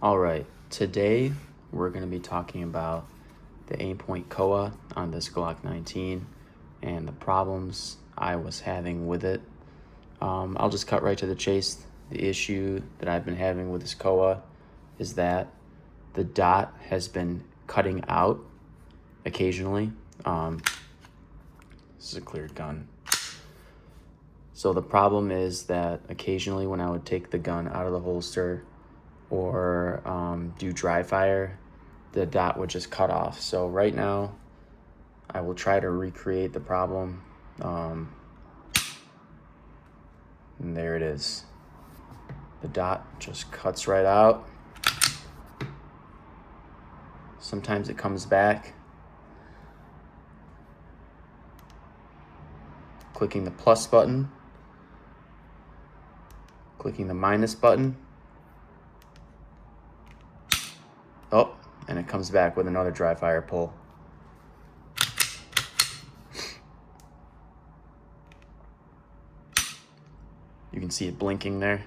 All right, today we're going to be talking about the Aimpoint COA on this Glock 19 and the problems I was having with it. I'll just cut right to the chase. The issue that I've been having with this COA is that the dot has been cutting out occasionally. This is a cleared gun. So the problem is that occasionally when I would take the gun out of the holster or do dry fire, the dot would just cut off. So right now, I will try to recreate the problem. And there it is. The dot just cuts right out. Sometimes it comes back. Clicking the plus button, clicking the minus button. Oh, and it comes back with another dry fire pull. You can see it blinking there.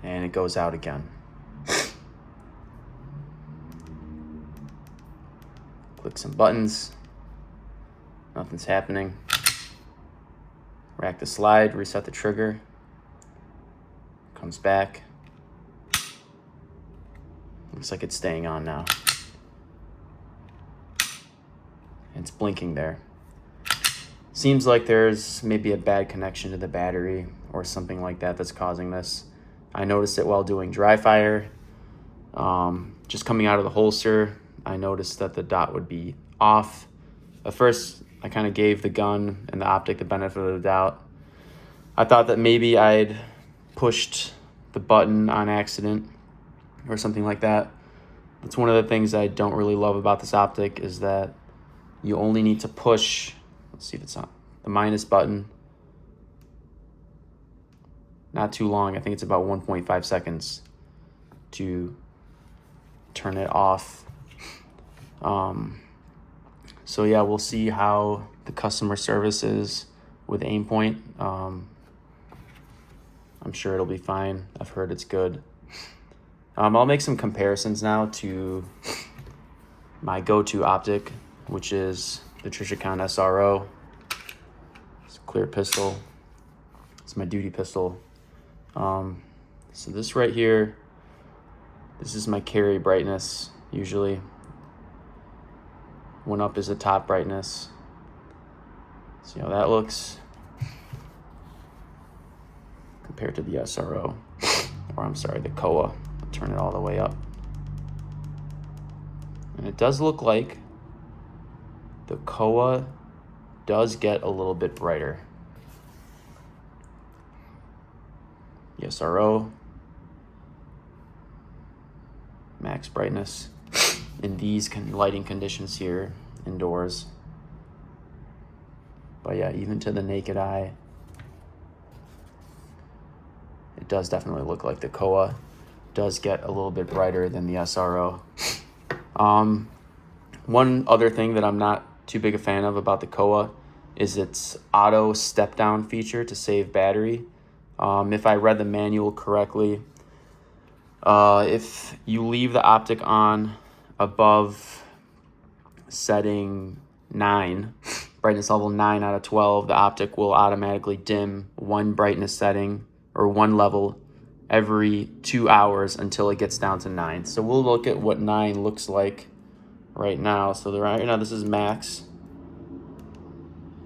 And it goes out again. Click some buttons. Nothing's happening. Rack the slide, reset the trigger. Comes back. Looks like it's staying on now. It's blinking there. Seems like there's maybe a bad connection to the battery or something like that that's causing this. I noticed it while doing dry fire. Just coming out of the holster, I noticed that the dot would be off. At first, I kind of gave the gun and the optic the benefit of the doubt. I thought that maybe I'd pushed the button on accident or something like that. That's one of the things I don't really love about this optic is that you only need to push, let's see if it's on, the minus button. Not too long, I think it's about 1.5 seconds to turn it off. So yeah, we'll see how the customer service is with Aimpoint. I'm sure it'll be fine. I've heard it's good. I'll make some comparisons now to my go-to optic, which is the Trishicon SRO. It's a clear pistol. It's my duty pistol. So this right here, this is my carry brightness usually. 1 up is the top brightness. See how that looks compared to the SRO, or I'm sorry, the COA. I'll turn it all the way up. And it does look like the COA does get a little bit brighter. The SRO, max brightness in these lighting conditions here indoors. But yeah, even to the naked eye, it does definitely look like the COA does get a little bit brighter than the SRO. One other thing that I'm not too big a fan of about the COA is its auto step down feature to save battery. If I read the manual correctly, if you leave the optic on above setting 9, brightness level 9 out of 12, the optic will automatically dim one brightness setting or one level every 2 hours until it gets down to 9. So we'll look at what 9 looks like right now. So right now this is max.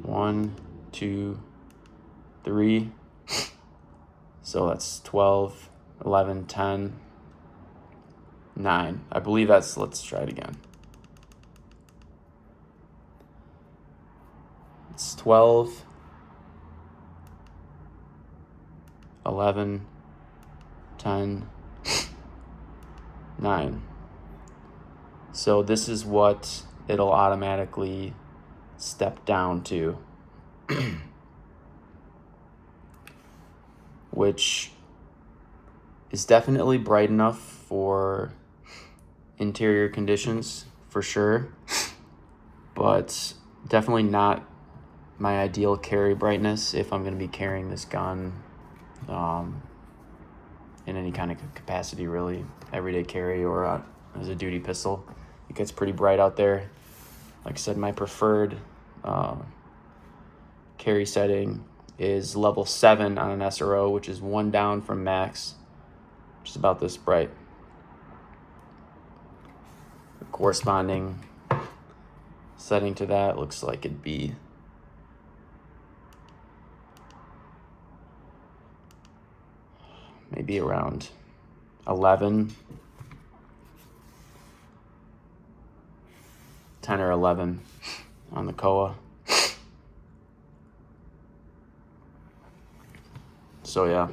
1, 2, 3. So that's 12, 11, 10, 9. I believe that's, let's try it again. It's 12, 11, 10, 9. So this is what it'll automatically step down to, which is definitely bright enough for interior conditions for sure, but definitely not my ideal carry brightness if I'm going to be carrying this gun in any kind of capacity, really, everyday carry or as a duty pistol. It gets pretty bright out there. Like I said, my preferred carry setting is level 7 on an SRO, which is 1 down from max, which is about this bright. The corresponding setting to that looks like it'd be maybe around 11, 10 or 11 on the COA. So yeah,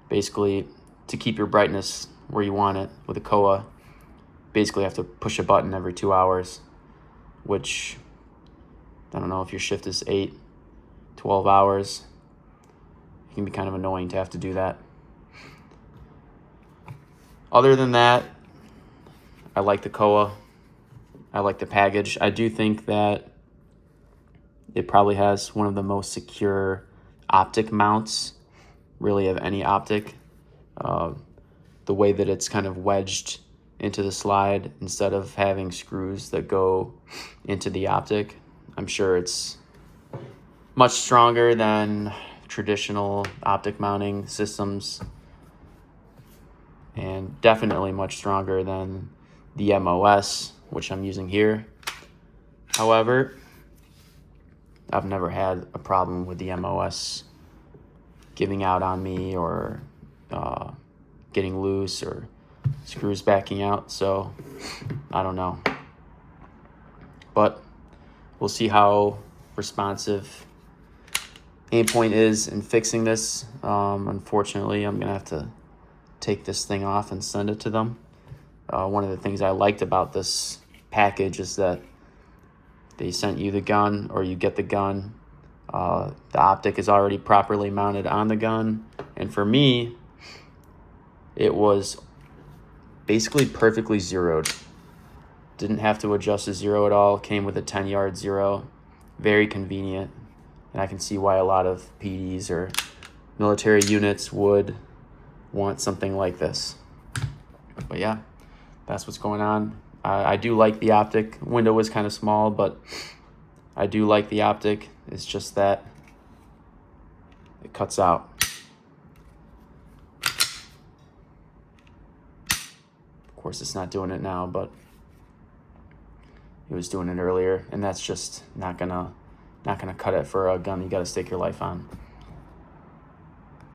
basically to keep your brightness where you want it with a COA, basically have to push a button every 2 hours, which I don't know, if your shift is 8, 12 hours, it can be kind of annoying to have to do that. Other than that, I like the COA. I like the package. I do think that it probably has one of the most secure optic mounts, really, of any optic. The way that it's kind of wedged into the slide instead of having screws that go into the optic. I'm sure it's much stronger than traditional optic mounting systems, and definitely much stronger than the MOS, which I'm using here. However, I've never had a problem with the MOS giving out on me or getting loose or screws backing out, so I don't know. But we'll see how responsive Aimpoint is in fixing this. Unfortunately, I'm gonna have to take this thing off and send it to them. One of the things I liked about this package is that they sent you the gun, or you get the gun. The optic is already properly mounted on the gun, and for me, it was basically perfectly zeroed. Didn't have to adjust the zero at all. Came with a 10-yard zero. Very convenient, and I can see why a lot of PDs or military units would want something like this. But yeah, that's what's going on. I do like the optic. Window was kind of small, but I do like the optic. It's just that it cuts out. Of course, it's not doing it now, but it was doing it earlier, and that's just not gonna cut it for a gun you got to stake your life on.